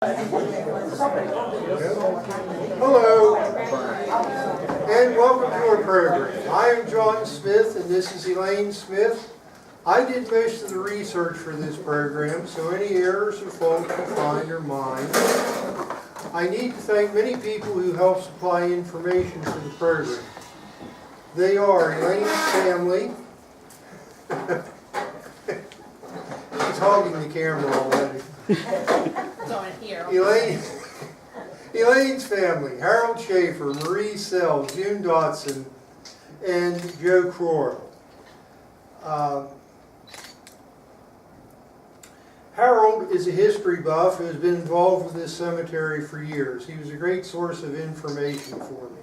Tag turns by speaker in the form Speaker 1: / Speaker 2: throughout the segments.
Speaker 1: Hello, and welcome to our program. I am John Smith, and this is Elaine Smith. I did most of the research for this program, so any errors or faults you find are mine. I need to thank many people who helped supply information for the program. They are Elaine's family. She's hogging the camera already. Elaine's family, Harold Schaefer, Marie Sell, June Dotson, and Joe Crowell. Harold is a history buff who has been involved with this cemetery for years. He was a great source of information for me.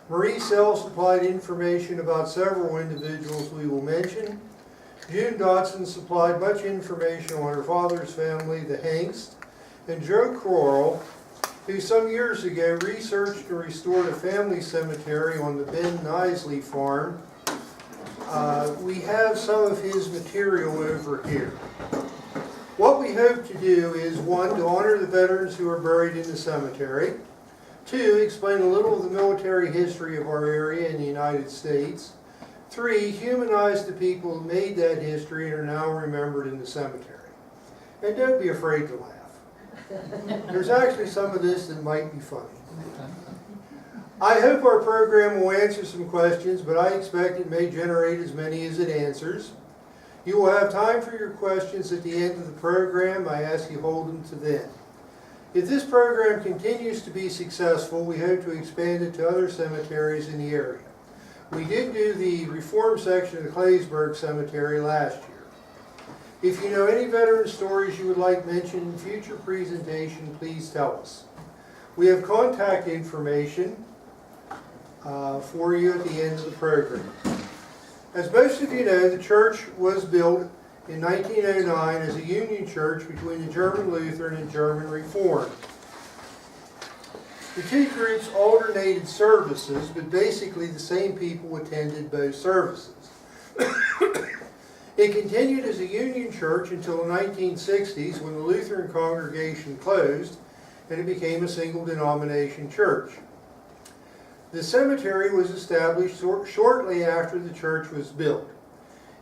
Speaker 1: Marie Sell supplied information about several individuals we will mention. June Dotson supplied much information on her father's family, the Hengst, and Joe Crowell, who some years ago researched and restored a family cemetery on the Ben Nisley farm. We have some of his material over here. What we hope to do is, one, to honor the veterans who are buried in the cemetery. Two, explain a little of the military history of our area in the United States. Three, humanize the people who made that history and are now remembered in the cemetery. And don't be afraid to laugh. There's actually some of this that might be funny. I hope our program will answer some questions, but I expect it may generate as many as it answers. You will have time for your questions at the end of the program. I ask you hold them to then. If this program continues to be successful, we hope to expand it to other cemeteries in the area. We did do the reform section of the Claysburg Cemetery last year. If you know any veteran stories you would like mentioned in future presentation, please tell us. We have contact information for you at the end of the program. As most of you know, the church was built in 1909 as a union church between the German Lutheran and German Reformed. The two groups alternated services, but basically the same people attended both services. It continued as a union church until the 1960s, when the Lutheran congregation closed and it became a single denomination church. The cemetery was established shortly after the church was built.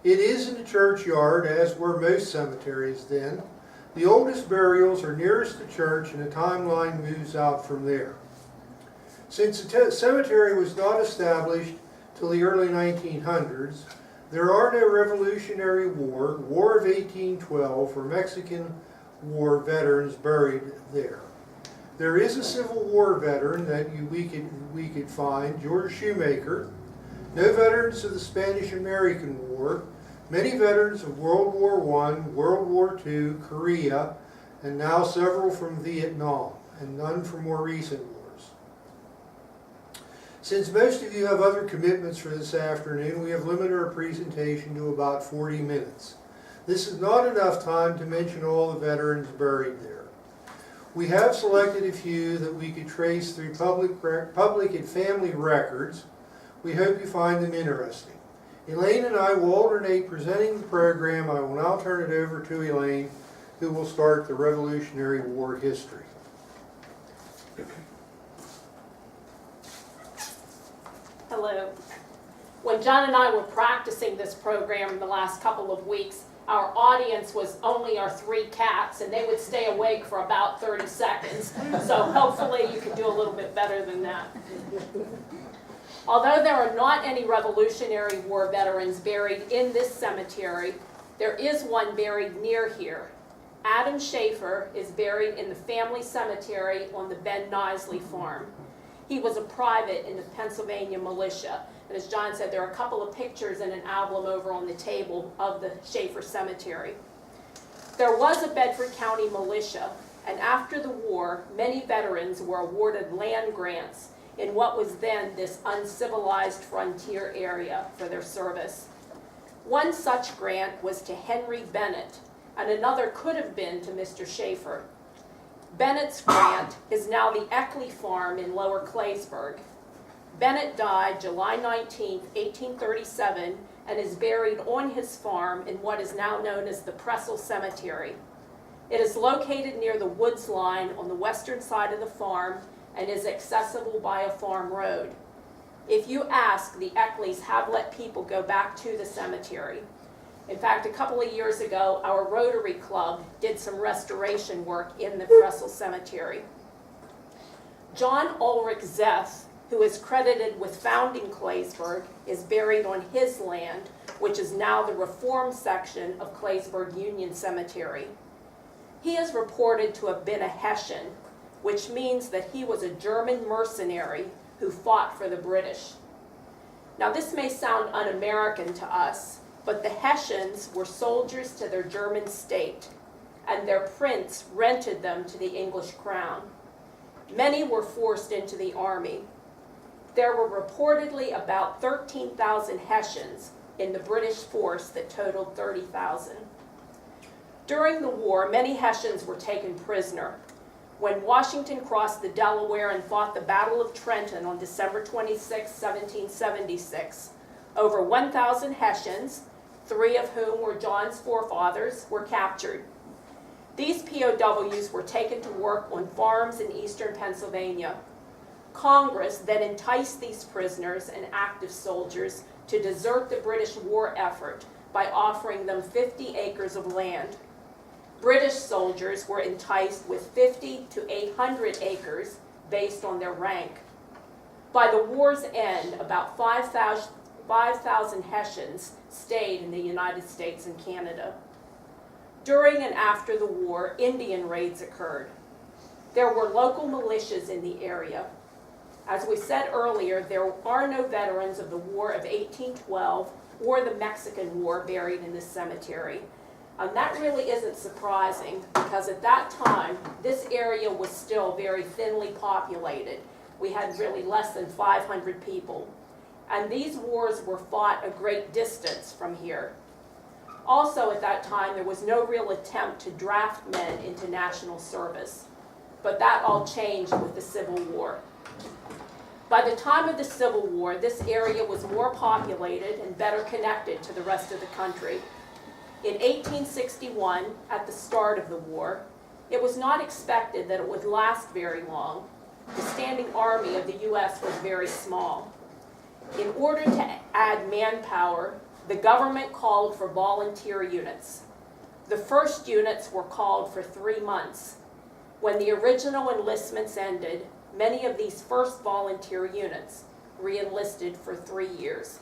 Speaker 1: It is in the churchyard, as were most cemeteries then. The oldest burials are nearest the church, and the timeline moves out from there. Since the cemetery was not established till the early 1900s, there are no Revolutionary War, War of 1812, or Mexican War veterans buried there. There is a Civil War veteran that we could find, George Shoemaker. No veterans of the Spanish-American War. Many veterans of World War I, World War II, Korea, and now several from Vietnam, and none from more recent wars. Since most of you have other commitments for this afternoon, we have limited our presentation to about 40 minutes. This is not enough time to mention all the veterans buried there. We have selected a few that we could trace through public and family records. We hope you find them interesting. Elaine and I will alternate presenting the program. I will now turn it over to Elaine, who will start the Revolutionary War history.
Speaker 2: Hello. When John and I were practicing this program in the last couple of weeks, our audience was only our 3 cats, and they would stay awake for about 30 seconds. So hopefully you can do a little bit better than that. Although there are not any Revolutionary War veterans buried in this cemetery, there is one buried near here. Adam Schaefer is buried in the family cemetery on the Ben Nisley farm. He was a private in the Pennsylvania militia. And as John said, there are a couple of pictures in an album over on the table of the Schaefer Cemetery. There was a Bedford County militia, and after the war, many veterans were awarded land grants in what was then this uncivilized frontier area for their service. One such grant was to Henry Bennett, and another could have been to Mr. Schaefer. Bennett's grant is now the Eckley Farm in Lower Claysburg. Bennett died July 19, 1837, and is buried on his farm in what is now known as the Pressel Cemetery. It is located near the woods line on the western side of the farm and is accessible by a farm road. If you ask, the Eckleys have let people go back to the cemetery. In fact, a couple of years ago, our Rotary Club did some restoration work in the Kressel Cemetery. John Ulrich Zeff, who is credited with founding Claysburg, is buried on his land, which is now the Reform section of Claysburg Union Cemetery. He is reported to have been a Hessian, which means that he was a German mercenary who fought for the British. Now, this may sound un-American to us, but the Hessians were soldiers to their German state, and their prince rented them to the English crown. Many were forced into the army. There were reportedly about 13,000 Hessians in the British force that totaled 30,000. During the war, many Hessians were taken prisoner. When Washington crossed the Delaware and fought the Battle of Trenton on December 26, 1776, over 1,000 Hessians, 3 of whom were John's forefathers, were captured. These POWs were taken to work on farms in eastern Pennsylvania. Congress then enticed these prisoners and active soldiers to desert the British war effort by offering them 50 acres of land. British soldiers were enticed with 50 to 800 acres based on their rank. By the war's end, about 5,000 Hessians stayed in the United States and Canada. During and after the war, Indian raids occurred. There were local militias in the area. As we said earlier, there are no veterans of the War of 1812 or the Mexican War buried in this cemetery. And that really isn't surprising, because at that time, this area was still very thinly populated. We had really less than 500 people. And these wars were fought a great distance from here. Also at that time, there was no real attempt to draft men into national service. But that all changed with the Civil War. By the time of the Civil War, this area was more populated and better connected to the rest of the country. In 1861, at the start of the war, it was not expected that it would last very long. The standing army of the U.S. was very small. In order to add manpower, the government called for volunteer units. The first units were called for 3 months. When the original enlistments ended, many of these first volunteer units re-enlisted for 3 years.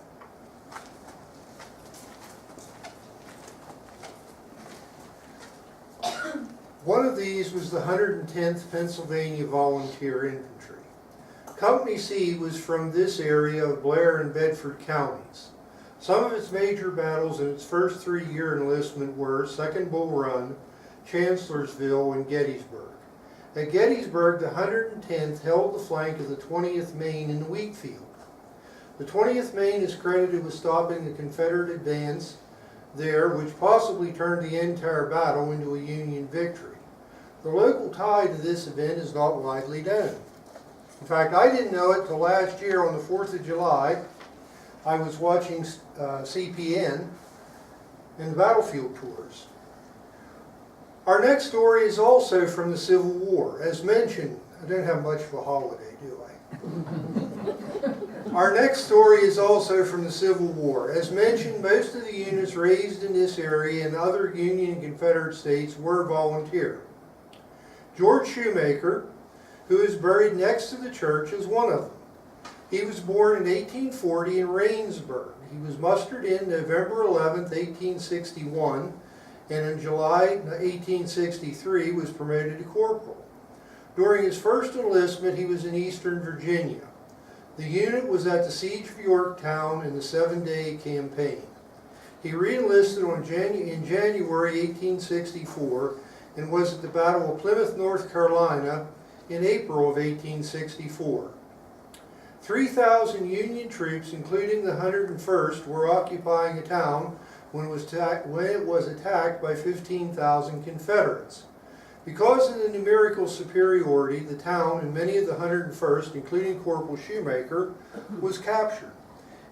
Speaker 1: One of these was the 110th Pennsylvania Volunteer Infantry. Company C was from this area of Blair and Bedford counties. Some of its major battles in its first 3-year enlistment were Second Bull Run, Chancellorsville, and Gettysburg. At Gettysburg, the 110th held the flank of the 20th Maine in Wheatfield. The 20th Maine is credited with stopping the Confederate advance there, which possibly turned the entire battle into a Union victory. The local tie to this event is not widely known. In fact, I didn't know it till last year on the 4th of July. I was watching CPN and the battlefield tours. Our next story is also from the Civil War. As mentioned, I don't have much of a holiday, do I? Our next story is also from the Civil War. As mentioned, most of the units raised in this area and other Union and Confederate states were volunteer. George Shoemaker, who is buried next to the church, is one of them. He was born in 1840 in Rainsburg. He was mustered in November 11, 1861, and in July 1863 was promoted to corporal. During his first enlistment, he was in Eastern Virginia. The unit was at the Siege of Yorktown in the 7-day campaign. He re-enlisted in January 1864 and was at the Battle of Plymouth, North Carolina in April of 1864. 3,000 Union troops, including the 101st, were occupying a town when it was attacked by 15,000 Confederates. Because of the numerical superiority, the town and many of the 101st, including Corporal Shoemaker, was captured.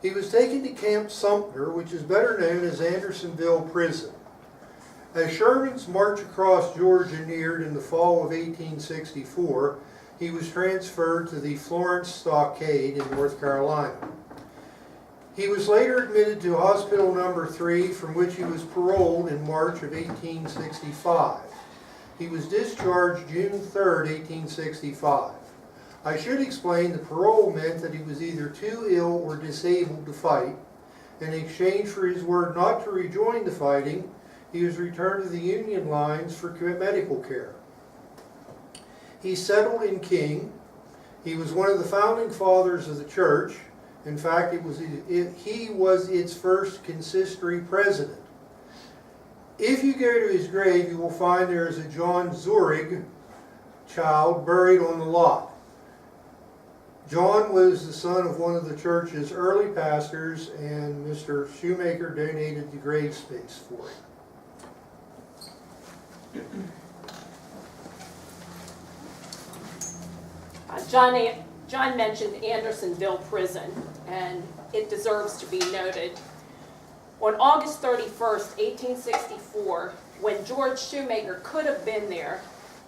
Speaker 1: He was taken to Camp Sumter, which is better known as Andersonville Prison. As Sherman's march across Georgia neared in the fall of 1864, he was transferred to the Florence Stockade in North Carolina. He was later admitted to Hospital No. 3, from which he was paroled in March of 1865. He was discharged June 3, 1865. I should explain the parole meant that he was either too ill or disabled to fight. In exchange for his word not to rejoin the fighting, he was returned to the Union lines for medical care. He settled in King. He was one of the founding fathers of the church. In fact, he was its first consistory president. If you go to his grave, you will find there is a John Zurich child buried on the lot. John was the son of one of the church's early pastors, and Mr. Shoemaker donated the grave space for him.
Speaker 2: John mentioned Andersonville Prison, and it deserves to be noted. On August 31st, 1864, when George Shoemaker could have been there,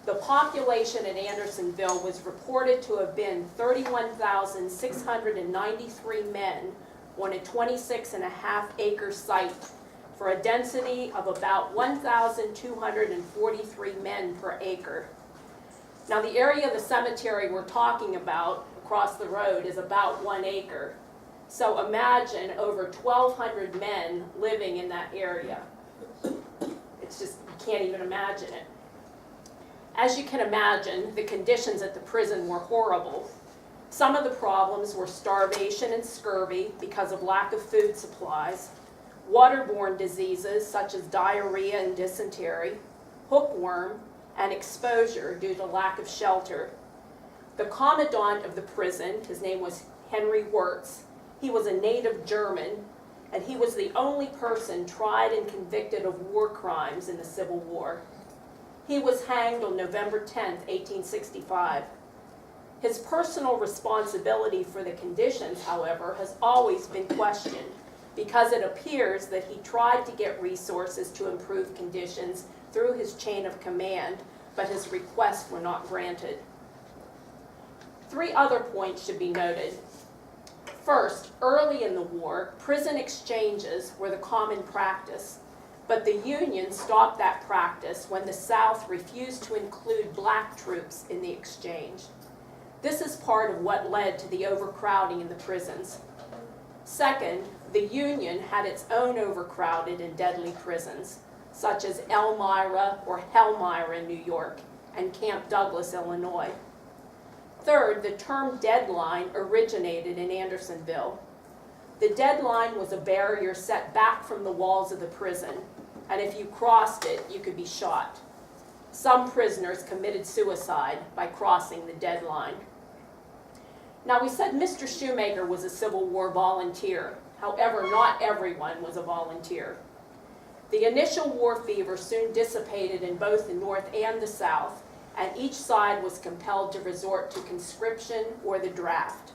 Speaker 2: the population at Andersonville was reported to have been 31,693 men on a 26.5-acre site for a density of about 1,243 men per acre. Now, the area of the cemetery we're talking about across the road is about 1 acre. So imagine over 1,200 men living in that area. It's just, you can't even imagine it. As you can imagine, the conditions at the prison were horrible. Some of the problems were starvation and scurvy because of lack of food supplies, waterborne diseases such as diarrhea and dysentery, hookworm, and exposure due to lack of shelter. The commandant of the prison, his name was Henry Wirtz. He was a native German, and he was the only person tried and convicted of war crimes in the Civil War. He was hanged on November 10, 1865. His personal responsibility for the conditions, however, has always been questioned, because it appears that he tried to get resources to improve conditions through his chain of command, but his requests were not granted. 3 other points should be noted. First, early in the war, prison exchanges were the common practice, but the Union stopped that practice when the South refused to include black troops in the exchange. This is part of what led to the overcrowding in the prisons. Second, the Union had its own overcrowded and deadly prisons, such as Elmira or Helmira in New York and Camp Douglas, Illinois. Third, the term deadline originated in Andersonville. The deadline was a barrier set back from the walls of the prison, and if you crossed it, you could be shot. Some prisoners committed suicide by crossing the deadline. Now, we said Mr. Shoemaker was a Civil War volunteer. However, not everyone was a volunteer. The initial war fever soon dissipated in both the North and the South, and each side was compelled to resort to conscription or the draft.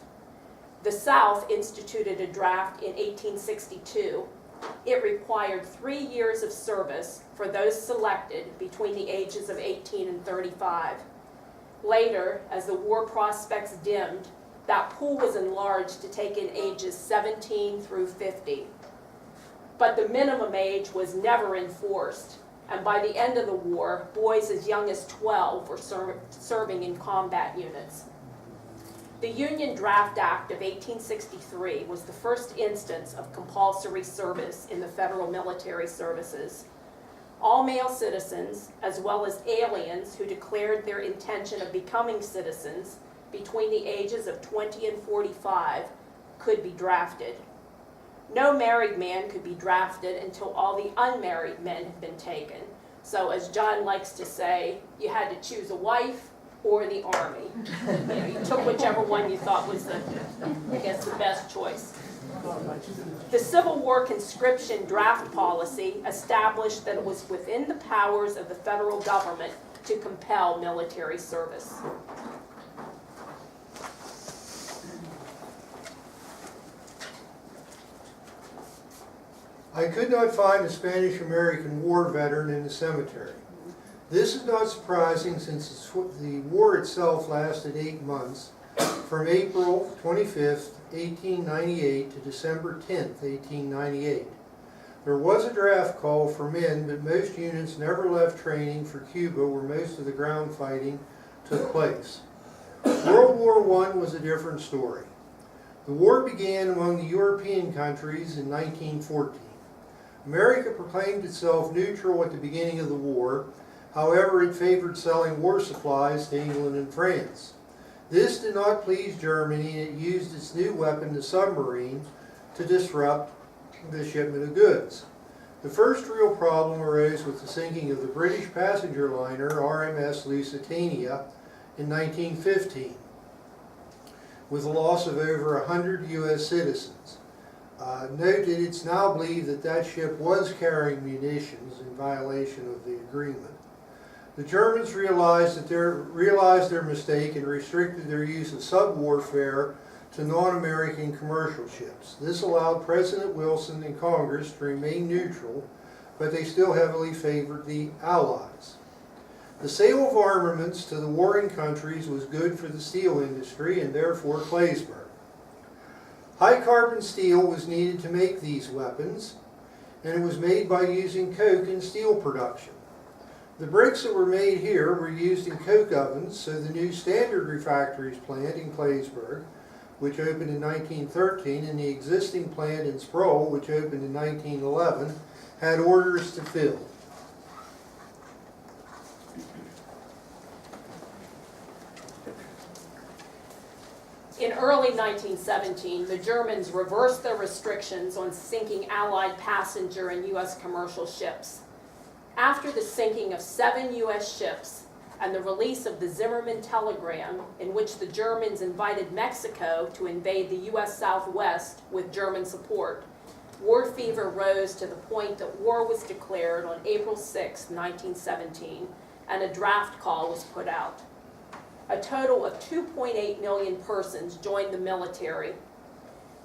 Speaker 2: The South instituted a draft in 1862. It required 3 years of service for those selected between the ages of 18 and 35. Later, as the war prospects dimmed, that pool was enlarged to take in ages 17 through 50. But the minimum age was never enforced, and by the end of the war, boys as young as 12 were serving in combat units. The Union Draft Act of 1863 was the first instance of compulsory service in the federal military services. All male citizens, as well as aliens who declared their intention of becoming citizens between the ages of 20 and 45, could be drafted. No married man could be drafted until all the unmarried men had been taken. So as John likes to say, you had to choose a wife or the army. You took whichever one you thought was the best choice. The Civil War conscription draft policy established that it was within the powers of the federal government to compel military service.
Speaker 1: I could not find a Spanish-American War veteran in the cemetery. This is not surprising since the war itself lasted 8 months, from April 25th, 1898 to December 10th, 1898. There was a draft call for men, but most units never left training for Cuba, where most of the ground fighting took place. World War I was a different story. The war began among the European countries in 1914. America proclaimed itself neutral at the beginning of the war. However, it favored selling war supplies to England and France. This did not please Germany, and it used its new weapon, the submarine, to disrupt the shipment of goods. The first real problem arose with the sinking of the British passenger liner RMS Lusitania in 1915, with the loss of over 100 U.S. citizens. Note that it's now believed that that ship was carrying munitions in violation of the agreement. The Germans realized their mistake and restricted their use of sub-warfare to non-American commercial ships. This allowed President Wilson and Congress to remain neutral, but they still heavily favored the Allies. The sale of armaments to the warring countries was good for the steel industry and therefore Claysburg. High carbon steel was needed to make these weapons, and it was made by using coke in steel production. The bricks that were made here were used in coke ovens, so the new Standard Refractories plant in Claysburg, which opened in 1913, and the existing plant in Sproul, which opened in 1911, had orders to fill.
Speaker 2: In early 1917, the Germans reversed their restrictions on sinking Allied passenger and U.S. commercial ships. After the sinking of 7 U.S. ships and the release of the Zimmermann telegram, in which the Germans invited Mexico to invade the U.S. Southwest with German support, war fever rose to the point that war was declared on April 6, 1917, and a draft call was put out. A total of 2.8 million persons joined the military.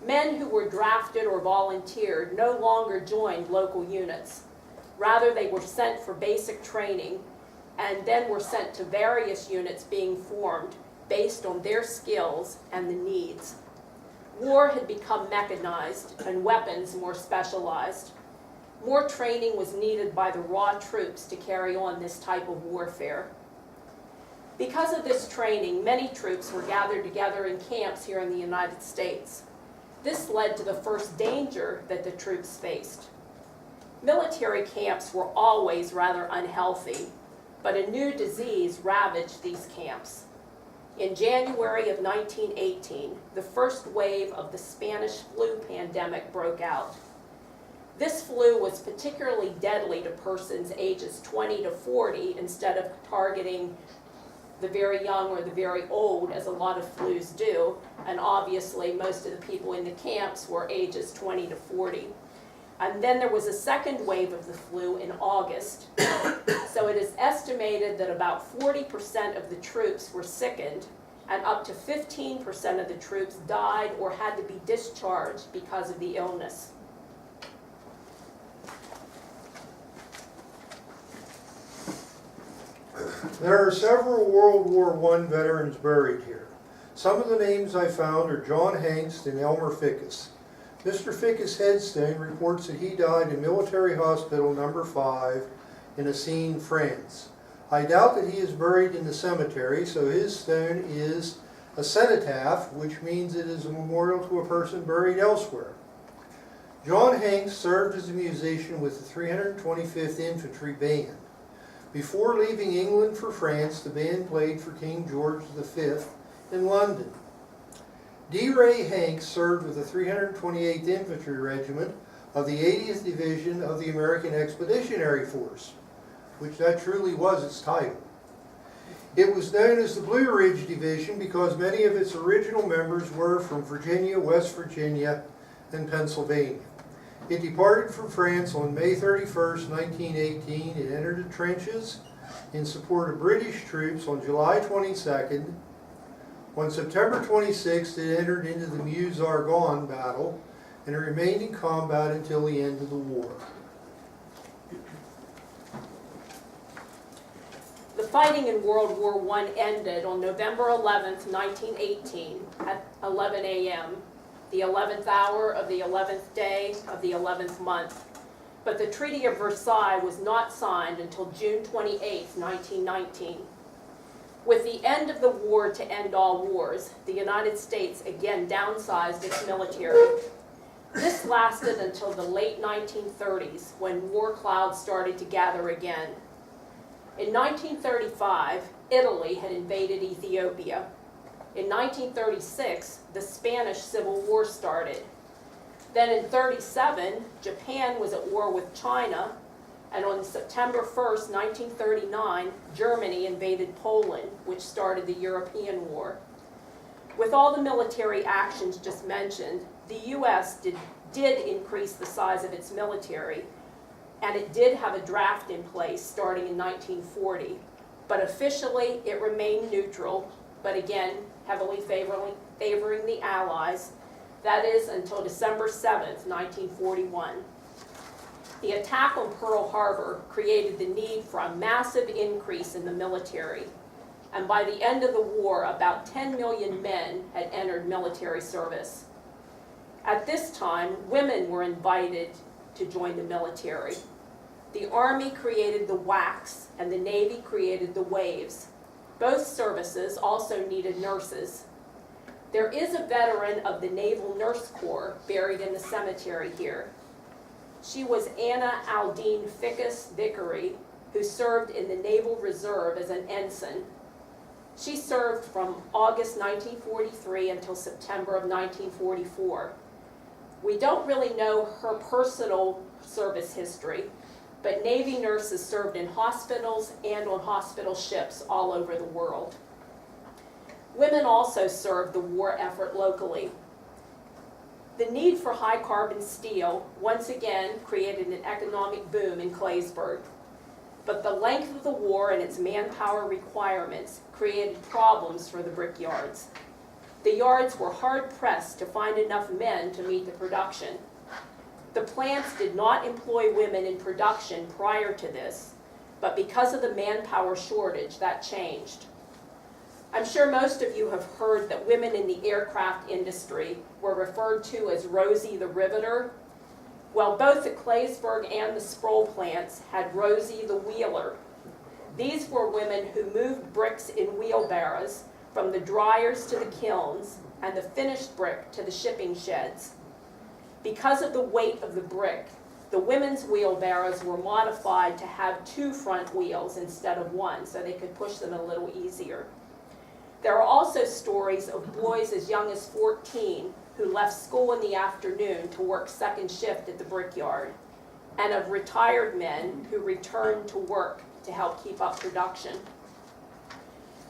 Speaker 2: Men who were drafted or volunteered no longer joined local units. Rather, they were sent for basic training and then were sent to various units being formed based on their skills and the needs. War had become mechanized and weapons more specialized. More training was needed by the raw troops to carry on this type of warfare. Because of this training, many troops were gathered together in camps here in the United States. This led to the first danger that the troops faced. Military camps were always rather unhealthy, but a new disease ravaged these camps. In January of 1918, the first wave of the Spanish flu pandemic broke out. This flu was particularly deadly to persons ages 20 to 40 instead of targeting the very young or the very old, as a lot of flus do, and obviously most of the people in the camps were ages 20 to 40. And then there was a second wave of the flu in August. So it is estimated that about 40% of the troops were sickened, and up to 15% of the troops died or had to be discharged because of the illness.
Speaker 1: There are several World War I veterans buried here. Some of the names I found are John Hengst and Elmer Fickus. Mr. Fickus' headstone reports that he died in Military Hospital No. 5 in Assine, France. I doubt that he is buried in the cemetery, so his stone is a cenotaph, which means it is a memorial to a person buried elsewhere. John Hengst served as a musician with the 325th Infantry Band. Before leaving England for France, the band played for King George V in London. D. Ray Hanks served with the 328th Infantry Regiment of the 80th Division of the American Expeditionary Force, which that truly was its title. It was known as the Blue Ridge Division because many of its original members were from Virginia, West Virginia, and Pennsylvania. It departed from France on May 31st, 1918. It entered the trenches in support of British troops on July 22nd. On September 26th, it entered into the Meuse-Argonne battle, and it remained in combat until the end of the war.
Speaker 2: The fighting in World War I ended on November 11th, 1918 at 11 a.m., the 11th hour of the 11th day of the 11th month. But the Treaty of Versailles was not signed until June 28, 1919. With the end of the war to end all wars, the United States again downsized its military. This lasted until the late 1930s, when war clouds started to gather again. In 1935, Italy had invaded Ethiopia. In 1936, the Spanish Civil War started. Then in 1937, Japan was at war with China, and on September 1st, 1939, Germany invaded Poland, which started the European War. With all the military actions just mentioned, the U.S. did increase the size of its military, and it did have a draft in place starting in 1940, but officially it remained neutral, but again, heavily favoring the Allies. That is until December 7th, 1941. The attack on Pearl Harbor created the need for a massive increase in the military, and by the end of the war, about 10 million men had entered military service. At this time, women were invited to join the military. The Army created the WACs, and the Navy created the WAVES. Both services also needed nurses. There is a veteran of the Naval Nurse Corps buried in the cemetery here. She was Anna Aldine Fickus Vickery, who served in the Naval Reserve as an ensign. She served from August 1943 until September of 1944. We don't really know her personal service history, but Navy nurses served in hospitals and on hospital ships all over the world. Women also served the war effort locally. The need for high-carbon steel once again created an economic boom in Claysburg. But the length of the war and its manpower requirements created problems for the brickyards. The yards were hard-pressed to find enough men to meet the production. The plants did not employ women in production prior to this, but because of the manpower shortage, that changed. I'm sure most of you have heard that women in the aircraft industry were referred to as Rosie the Riveter. Well, both the Claysburg and the Sproul plants had Rosie the Wheeler. These were women who moved bricks in wheelbarrows from the dryers to the kilns and the finished brick to the shipping sheds. Because of the weight of the brick, the women's wheelbarrows were modified to have 2 front wheels instead of 1, so they could push them a little easier. There are also stories of boys as young as 14 who left school in the afternoon to work second shift at the brickyard, and of retired men who returned to work to help keep up production.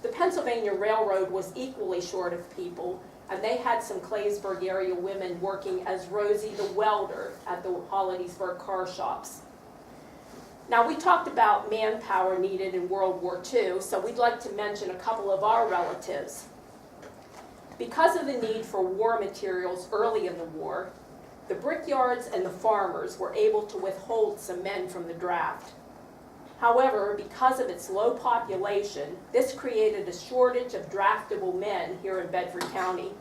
Speaker 2: The Pennsylvania Railroad was equally short of people, and they had some Claysburg area women working as Rosie the Welder at the Hollidaysburg car shops. Now, we talked about manpower needed in World War II, so we'd like to mention a couple of our relatives. Because of the need for war materials early in the war, the brickyards and the farmers were able to withhold some men from the draft. However, because of its low population, this created a shortage of draftable men here in Bedford County.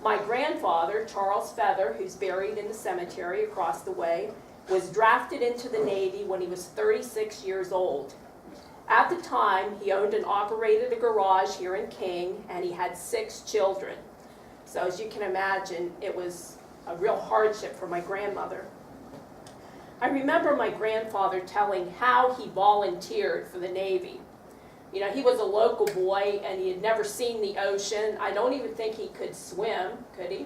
Speaker 2: My grandfather, Charles Feather, who's buried in the cemetery across the way, was drafted into the Navy when he was 36 years old. At the time, he owned and operated a garage here in King, and he had 6 children. So as you can imagine, it was a real hardship for my grandmother. I remember my grandfather telling how he volunteered for the Navy. You know, he was a local boy, and he had never seen the ocean. I don't even think he could swim, could he?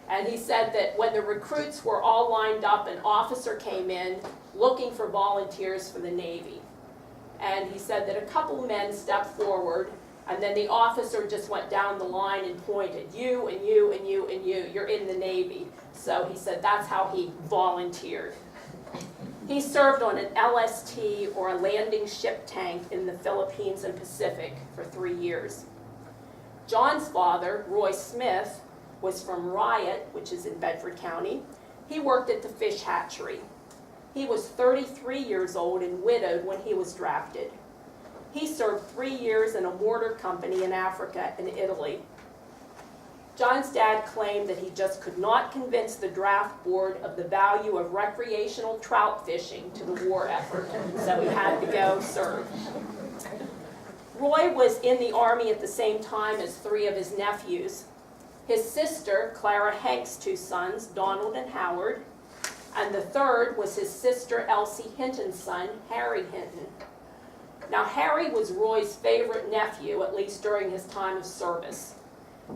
Speaker 2: And he said that when the recruits were all lined up, an officer came in looking for volunteers for the Navy. And he said that a couple men stepped forward, and then the officer just went down the line and pointed, you and you and you and you, you're in the Navy. So he said that's how he volunteered. He served on an LST, or a landing ship tank, in the Philippines and Pacific for 3 years. John's father, Roy Smith, was from Riot, which is in Bedford County. He worked at the fish hatchery. He was 33 years old and widowed when he was drafted. He served 3 years in a mortar company in Africa and Italy. John's dad claimed that he just could not convince the draft board of the value of recreational trout fishing to the war effort, so he had to go serve. Roy was in the Army at the same time as 3 of his nephews. His sister, Clara Hank's 2 sons, Donald and Howard, and the third was his sister Elsie Hinton's son, Harry Hinton. Now, Harry was Roy's favorite nephew, at least during his time of service.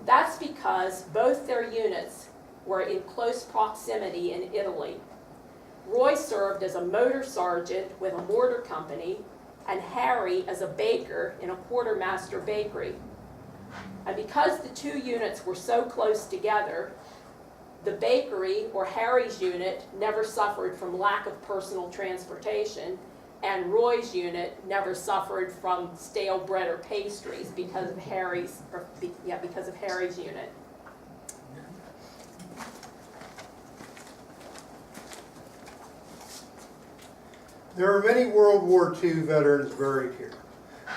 Speaker 2: That's because both their units were in close proximity in Italy. Roy served as a motor sergeant with a mortar company, and Harry as a baker in a quartermaster bakery. And because the 2 units were so close together, the bakery, or Harry's unit, never suffered from lack of personal transportation, and Roy's unit never suffered from stale bread or pastries because of Harry's unit.
Speaker 1: There are many World War II veterans buried here.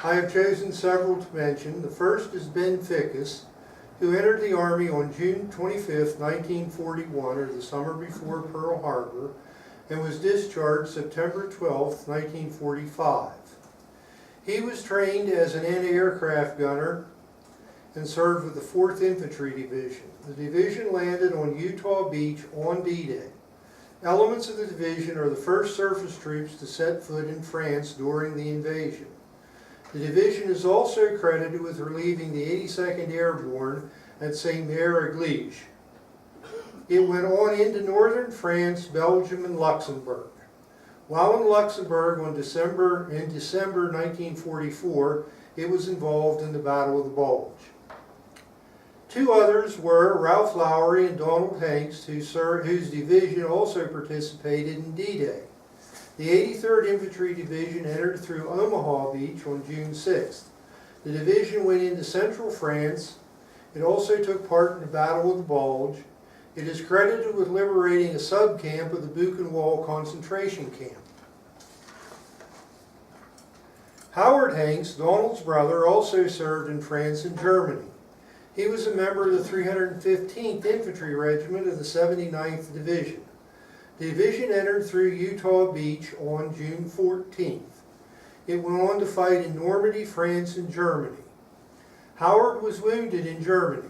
Speaker 1: I have chosen several to mention. The first is Ben Fickus, who entered the Army on June 25, 1941, or the summer before Pearl Harbor, and was discharged September 12, 1945. He was trained as an anti-aircraft gunner and served with the 4th Infantry Division. The division landed on Utah Beach on D-Day. Elements of the division are the first surface troops to set foot in France during the invasion. The division is also credited with relieving the 82nd Airborne at Saint-Mère-Église. It went on into northern France, Belgium, and Luxembourg. While in Luxembourg in December 1944, it was involved in the Battle of the Bulge. 2 others were Ralph Lowry and Donald Hanks, whose division also participated in D-Day. The 83rd Infantry Division entered through Omaha Beach on June 6th. The division went into central France. It also took part in the Battle of the Bulge. It is credited with liberating a sub-camp of the Buchenwald concentration camp. Howard Hanks, Donald's brother, also served in France and Germany. He was a member of the 315th Infantry Regiment of the 79th Division. The division entered through Utah Beach on June 14th. It went on to fight in Normandy, France, and Germany. Howard was wounded in Germany.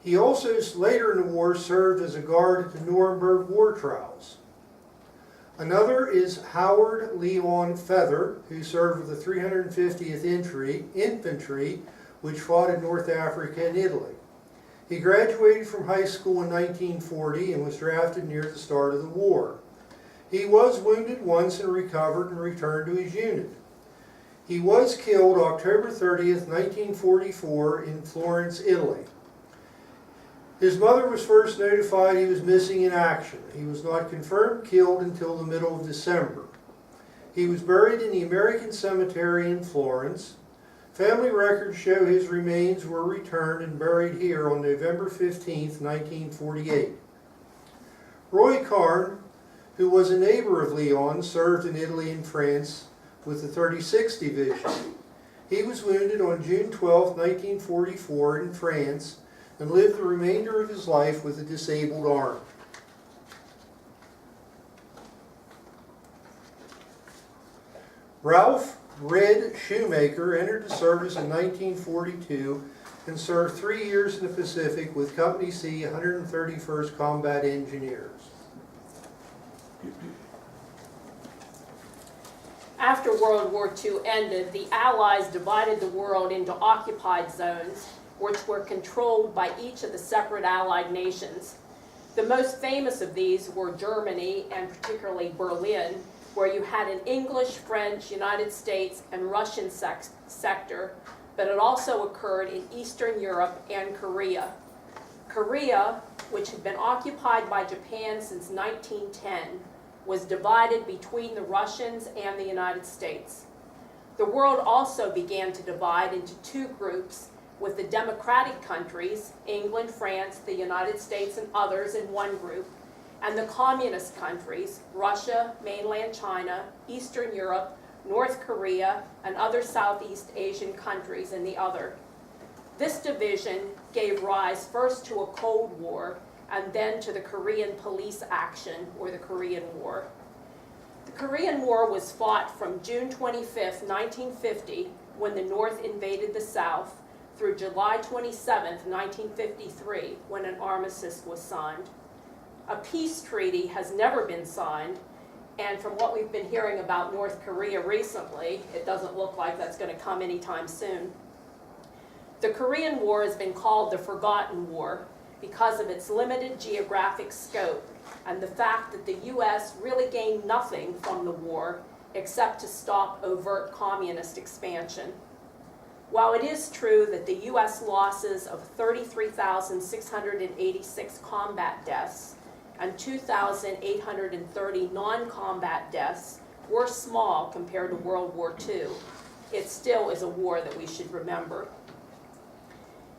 Speaker 1: He also, later in the war, served as a guard at the Nuremberg war trials. Another is Howard Leon Feather, who served with the 350th Infantry, which fought in North Africa and Italy. He graduated from high school in 1940 and was drafted near the start of the war. He was wounded once and recovered and returned to his unit. He was killed October 30th, 1944 in Florence, Italy. His mother was first notified he was missing in action. He was not confirmed killed until the middle of December. He was buried in the American Cemetery in Florence. Family records show his remains were returned and buried here on November 15, 1948. Roy Carn, who was a neighbor of Leon, served in Italy and France with the 36th Division. He was wounded on June 12, 1944 in France and lived the remainder of his life with a disabled arm. Ralph Red Shoemaker entered the service in 1942 and served 3 years in the Pacific with Company C, 131st Combat Engineers.
Speaker 2: After World War II ended, the Allies divided the world into occupied zones, which were controlled by each of the separate Allied nations. The most famous of these were Germany, and particularly Berlin, where you had an English, French, United States, and Russian sector, but it also occurred in Eastern Europe and Korea. Korea, which had been occupied by Japan since 1910, was divided between the Russians and the United States. The world also began to divide into 2 groups with the democratic countries, England, France, the United States, and others in one group, and the communist countries, Russia, mainland China, Eastern Europe, North Korea, and other Southeast Asian countries in the other. This division gave rise first to a Cold War and then to the Korean police action, or the Korean War. The Korean War was fought from June 25, 1950, when the North invaded the South, through July 27, 1953, when an armistice was signed. A peace treaty has never been signed, and from what we've been hearing about North Korea recently, it doesn't look like that's going to come anytime soon. The Korean War has been called the Forgotten War because of its limited geographic scope and the fact that the U.S. really gained nothing from the war except to stop overt communist expansion. While it is true that the U.S. losses of 33,686 combat deaths and 2,830 non-combat deaths were small compared to World War II, it still is a war that we should remember.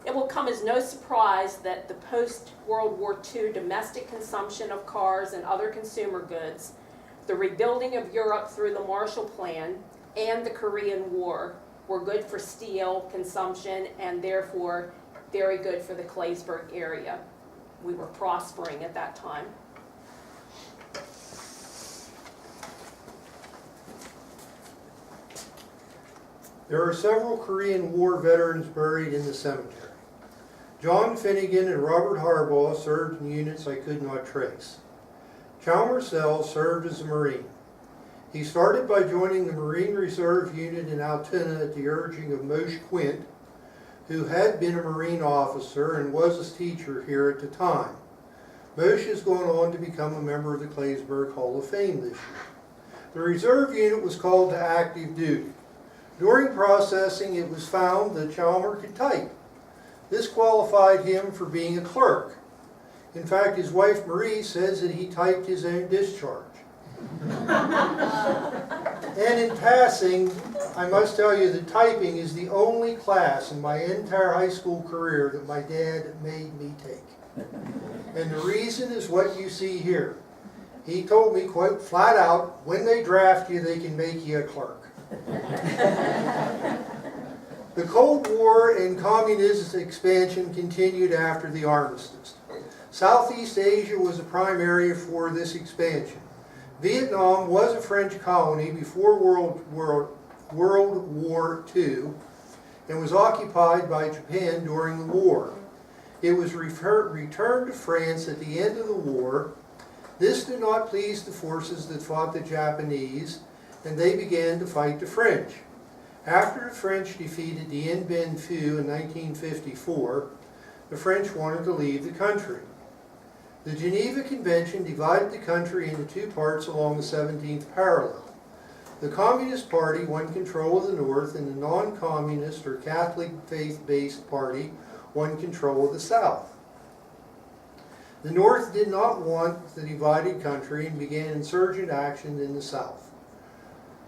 Speaker 2: It will come as no surprise that the post-World War II domestic consumption of cars and other consumer goods, the rebuilding of Europe through the Marshall Plan, and the Korean War were good for steel consumption and therefore very good for the Claysburg area. We were prospering at that time.
Speaker 1: There are several Korean War veterans buried in the cemetery. John Finnegan and Robert Harbaugh served in units I could not trace. Chalmers Sells served as a Marine. He started by joining the Marine Reserve Unit in Altoona at the urging of Moshe Quint, who had been a Marine officer and was his teacher here at the time. Moshe has gone on to become a member of the Claysburg Hall of Fame this year. The reserve unit was called to active duty. During processing, it was found that Chalmers could type. This qualified him for being a clerk. In fact, his wife Marie says that he typed his own discharge. And in passing, I must tell you that typing is the only class in my entire high school career that my dad made me take. And the reason is what you see here. He told me quite flat out, when they draft you, they can make you a clerk. The Cold War and communist expansion continued after the armistice. Southeast Asia was a prime area for this expansion. Vietnam was a French colony before World War II and was occupied by Japan during the war. It was returned to France at the end of the war. This did not please the forces that fought the Japanese, and they began to fight the French. After the French defeated the Dien Bien Phu in 1954, the French wanted to leave the country. The Geneva Convention divided the country into two parts along the 17th parallel. The Communist Party won control of the North, and the non-communist or Catholic faith-based party won control of the South. The North did not want the divided country and began insurgent action in the South.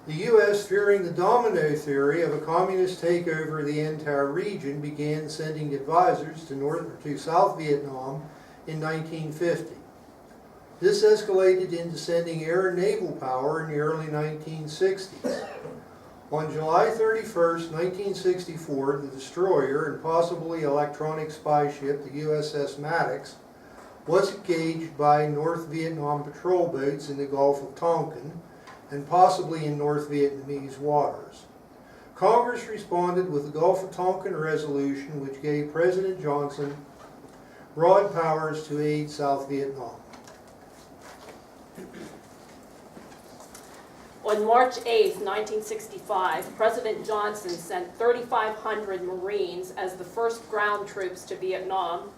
Speaker 1: The U.S., fearing the domino theory of a communist takeover of the entire region, began sending advisors to South Vietnam in 1950. This escalated into sending air and naval power in the early 1960s. On July 31st, 1964, the destroyer and possibly electronic spy ship, the USS Maddox, was engaged by North Vietnam patrol boats in the Gulf of Tonkin and possibly in North Vietnamese waters. Congress responded with the Gulf of Tonkin Resolution, which gave President Johnson broad powers to aid South Vietnam.
Speaker 2: On March 8, 1965, President Johnson sent 3,500 Marines as the first ground troops to Vietnam.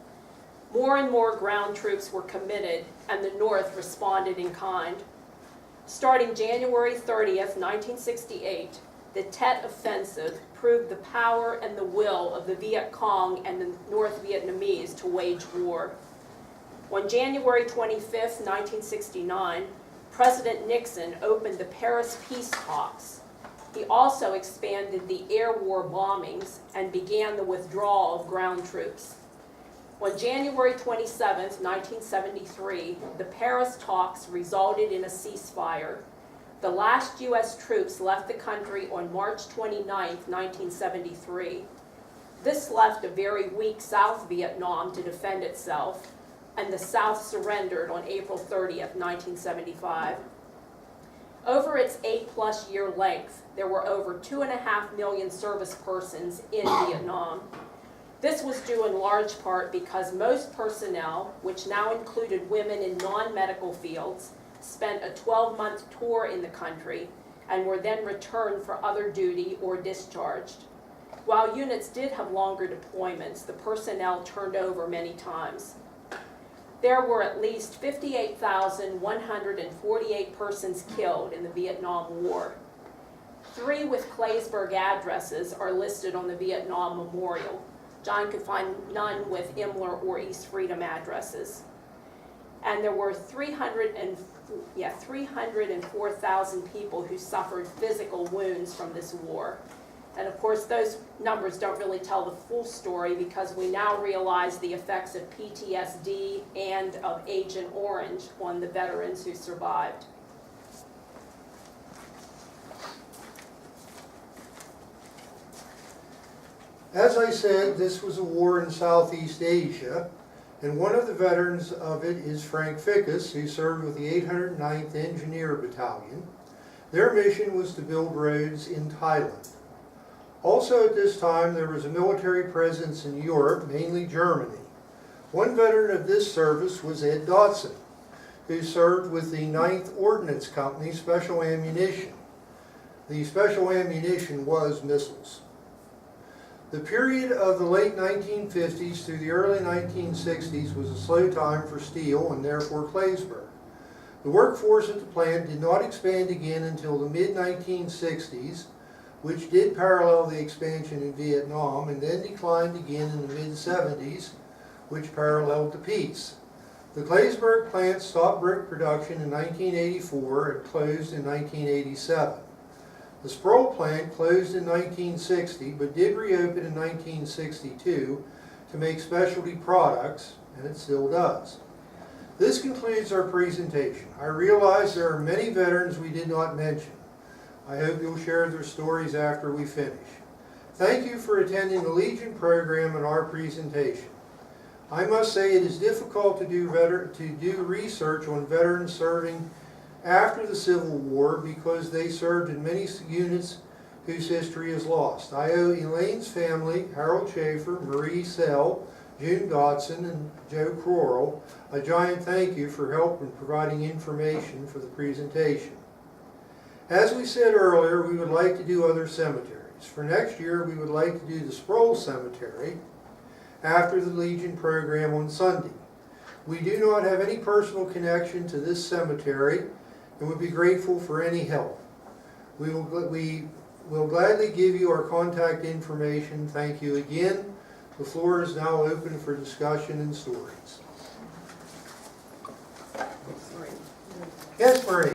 Speaker 2: More and more ground troops were committed, and the North responded in kind. Starting January 30th, 1968, the Tet Offensive proved the power and the will of the Viet Cong and the North Vietnamese to wage war. On January 25th, 1969, President Nixon opened the Paris peace talks. He also expanded the air war bombings and began the withdrawal of ground troops. On January 27, 1973, the Paris talks resulted in a ceasefire. The last U.S. troops left the country on March 29, 1973. This left a very weak South Vietnam to defend itself, and the South surrendered on April 30, 1975. Over its 8+ year length, there were over 2.5 million service persons in Vietnam. This was due in large part because most personnel, which now included women in non-medical fields, spent a 12-month tour in the country and were then returned for other duty or discharged. While units did have longer deployments, the personnel turned over many times. There were at least 58,148 persons killed in the Vietnam War. 3 with Claysburg addresses are listed on the Vietnam Memorial. John could find none with Imler or East Freedom addresses. And there were 304,000 people who suffered physical wounds from this war. And of course, those numbers don't really tell the full story because we now realize the effects of PTSD and of Agent Orange on the veterans who survived.
Speaker 1: As I said, this was a war in Southeast Asia, and one of the veterans of it is Frank Fickus, who served with the 809th Engineer Battalion. Their mission was to build roads in Thailand. Also at this time, there was a military presence in Europe, mainly Germany. One veteran of this service was Ed Dotson, who served with the 9th Ordnance Company Special Ammunition. The special ammunition was missiles. The period of the late 1950s through the early 1960s was a slow time for steel and therefore Claysburg. The workforce at the plant did not expand again until the mid-1960s, which did parallel the expansion in Vietnam, and then declined again in the mid-70s, which paralleled the peace. The Claysburg plant stopped brick production in 1984 and closed in 1987. The Sproul plant closed in 1960, but did reopen in 1962 to make specialty products, and it still does. This concludes our presentation. I realize there are many veterans we did not mention. I hope you'll share their stories after we finish. Thank you for attending the Legion program and our presentation. I must say it is difficult to do research on veterans serving after the Civil War because they served in many units whose history is lost. I owe Elaine's family, Harold Schaefer, Marie Sell, June Dodson, and Joe Crorrell, a giant thank you for help in providing information for the presentation. As we said earlier, we would like to do other cemeteries. For next year, we would like to do the Sproul Cemetery after the Legion program on Sunday. We do not have any personal connection to this cemetery and would be grateful for any help. We will gladly give you our contact information. Thank you again. The floor is now open for discussion and stories. Yes, Bernie.